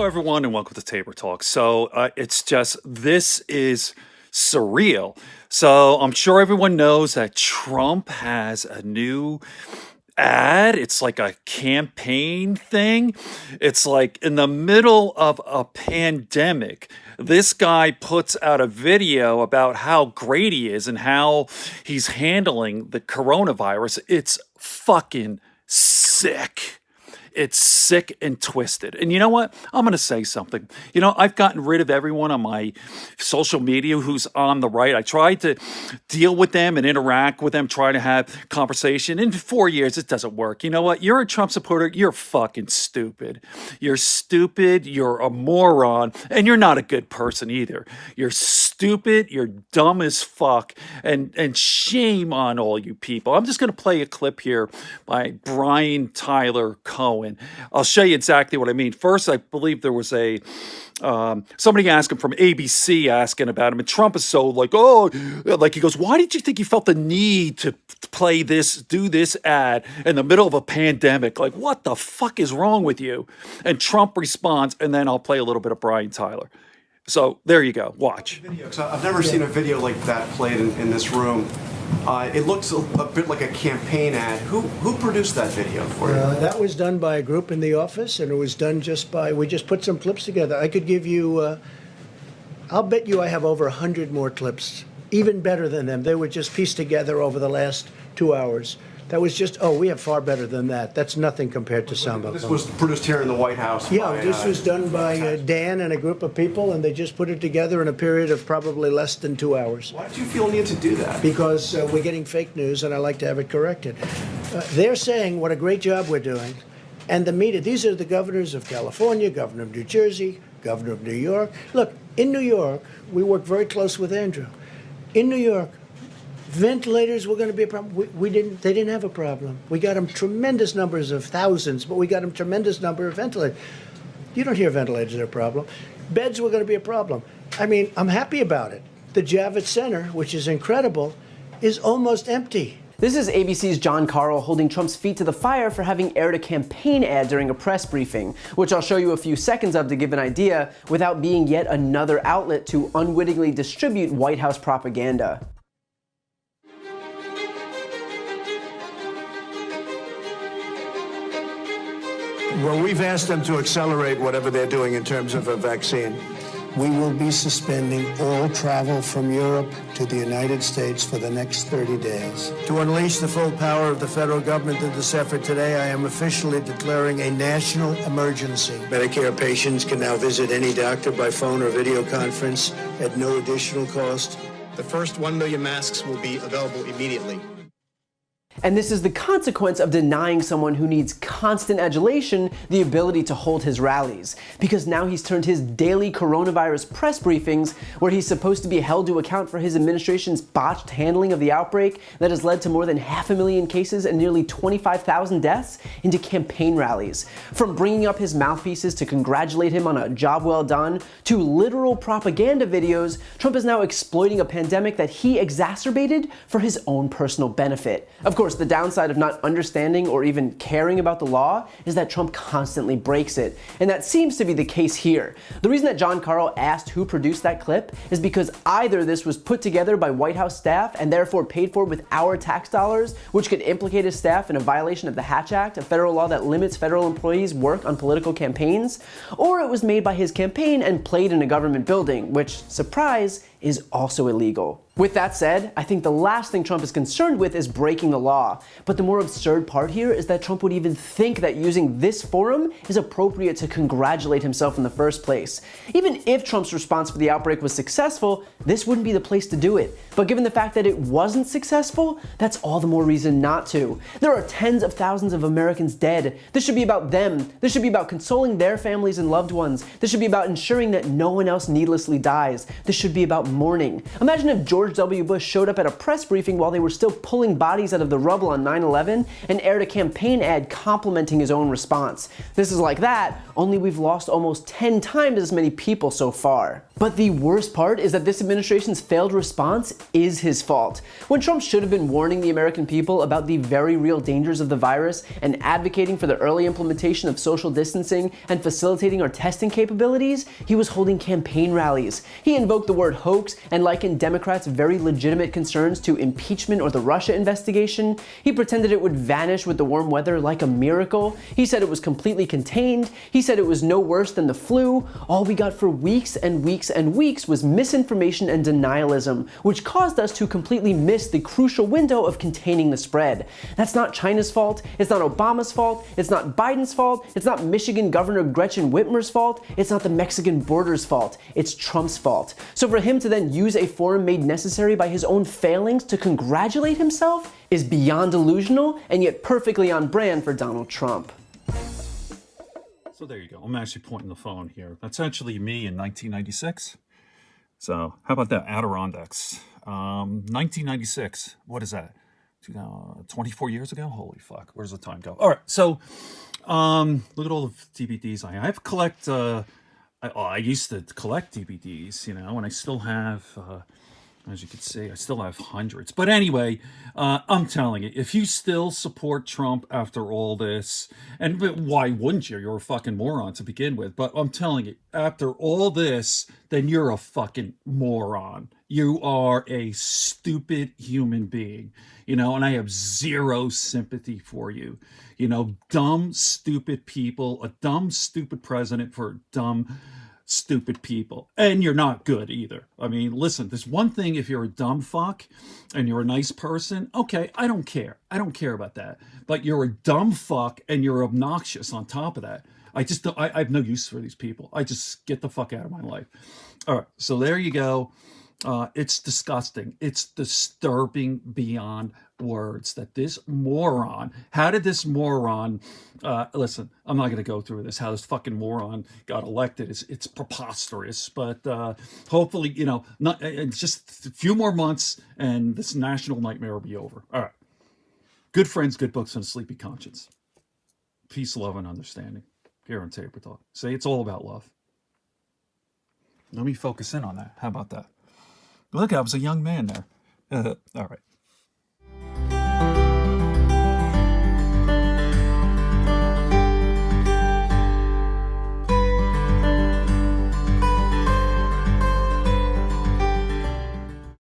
everyone, and welcome to Tabor Talk. This is surreal. So, I'm sure everyone knows that Trump has a new ad. It's like a campaign thing. It's like in the middle of a pandemic. This guy puts out a video about how great he is and how he's handling the coronavirus. It's fucking sick. It's sick and twisted. And you know what? I'm going to say something. You know, I've gotten rid of everyone on my social media who's on the right. I tried to deal with them and interact with them, try to have conversation. In 4 years, it doesn't work. You know what? You're a Trump supporter. You're fucking stupid. You're stupid. You're a moron. And you're not a good person either. You're stupid. You're dumb as fuck. And shame on all you people. I'm just going to play a clip here by Brian Tyler Cohen. I'll show you exactly what I mean. First, I believe there was somebody asked him from ABC asking about him, and Trump is so like, he goes, why did you think you felt the need to do this ad in the middle of a pandemic? Like, what the fuck is wrong with you? And Trump responds, and then I'll play a little bit of Brian Tyler. So there you go. Watch. I've never seen a video like that played in this room. It looks a bit like a campaign ad. Who produced that video for you? That was done by a group in the office, and it was done we just put some clips together. I could give you, I'll bet you I have over 100 more clips, even better than them. They were just pieced together over the last 2 hours. That was just, we have far better than that. That's nothing compared to some of them. This was produced here in the White House. Yeah, this was done by Dan and a group of people, and they just put it together in a period of probably less than 2 hours. Why did you feel need to do that? Because we're getting fake news, and I like to have it corrected. They're saying what a great job we're doing, and the media, these are the governors of California, governor of New Jersey, governor of New York. Look, in New York, we work very close with Andrew. In New York, ventilators were going to be a problem. They didn't have a problem. We got them tremendous numbers of thousands, but we got them tremendous number of ventilators. You don't hear ventilators are a problem. Beds were going to be a problem. I mean, I'm happy about it. The Javits Center, which is incredible, is almost empty. This is ABC's John Carl holding Trump's feet to the fire for having aired a campaign ad during a press briefing, which I'll show you a few seconds of to give an idea, without being yet another outlet to unwittingly distribute White House propaganda. Well, we've asked them to accelerate whatever they're doing in terms of a vaccine. We will be suspending all travel from Europe to the United States for the next 30 days. To unleash the full power of the federal government in this effort today, I am officially declaring a national emergency. Medicare patients can now visit any doctor by phone or video conference at no additional cost. The first 1 million masks will be available immediately. And this is the consequence of denying someone who needs constant adulation the ability to hold his rallies. Because now he's turned his daily coronavirus press briefings, where he's supposed to be held to account for his administration's botched handling of the outbreak that has led to more than 500,000 cases and nearly 25,000 deaths, into campaign rallies. From bringing up his mouthpieces to congratulate him on a job well done, to literal propaganda videos, Trump is now exploiting a pandemic that he exacerbated for his own personal benefit. Of course, the downside of not understanding or even caring about the law is that Trump constantly breaks it. And that seems to be the case here. The reason that John Carl asked who produced that clip is because either this was put together by White House staff and therefore paid for with our tax dollars, which could implicate his staff in a violation of the Hatch Act, a federal law that limits federal employees' work on political campaigns, or it was made by his campaign and played in a government building, which, surprise, is also illegal. With that said, I think the last thing Trump is concerned with is breaking the law. But the more absurd part here is that Trump would even think that using this forum is appropriate to congratulate himself in the first place. Even if Trump's response for the outbreak was successful, this wouldn't be the place to do it. But given the fact that it wasn't successful, that's all the more reason not to. There are tens of thousands of Americans dead. This should be about them. This should be about consoling their families and loved ones. This should be about ensuring that no one else needlessly dies. This should be about about mourning. Imagine if George W. Bush showed up at a press briefing while they were still pulling bodies out of the rubble on 9/11 and aired a campaign ad complimenting his own response. This is like that, only we've lost almost 10 times as many people so far. But the worst part is that this administration's failed response is his fault. When Trump should have been warning the American people about the very real dangers of the virus and advocating for the early implementation of social distancing and facilitating our testing capabilities, he was holding campaign rallies. He invoked the word hoax and likened Democrats' very legitimate concerns to impeachment or the Russia investigation. He pretended it would vanish with the warm weather like a miracle. He said it was completely contained. He said it was no worse than the flu. All we got for weeks and weeks and weeks was misinformation and denialism, which caused us to completely miss the crucial window of containing the spread. That's not China's fault, it's not Obama's fault, it's not Biden's fault, it's not Michigan Governor Gretchen Whitmer's fault, it's not the Mexican border's fault, it's Trump's fault. So for him to then use a forum made necessary by his own failings to congratulate himself is beyond delusional and yet perfectly on brand for Donald Trump. So there you go. I'm actually pointing the phone here. That's actually me in 1996. So how about that? Adirondacks. 1996. What is that? 24 years ago? Holy fuck. Where's the time go? All right. So look at all the DVDs I have. I used to collect DVDs, and I still have, as you can see, I still have hundreds. But anyway, I'm telling you, if you still support Trump after all this, and why wouldn't you? You're a fucking moron to begin with. But I'm telling you, after all this, then you're a fucking moron. You are a stupid human being, and I have zero sympathy for you. Dumb, stupid people, a dumb, stupid president for dumb, stupid people. And you're not good either. I mean, listen, there's one thing if you're a dumb fuck and you're a nice person, okay, I don't care. I don't care about that. But you're a dumb fuck and you're obnoxious on top of that. I have no use for these people. I just get the fuck out of my life. All right, so there you go. It's disgusting. It's disturbing beyond words that this moron, how did this moron, listen, I'm not going to go through this, how this fucking moron got elected. It's preposterous, but hopefully, it's just a few more months and this national nightmare will be over. All right. Good friends, good books, and a sleepy conscience. Peace, love, and understanding. Here on Taper Talk. Say it's all about love. Let me focus in on that. How about that? Look, I was a young man there. All right.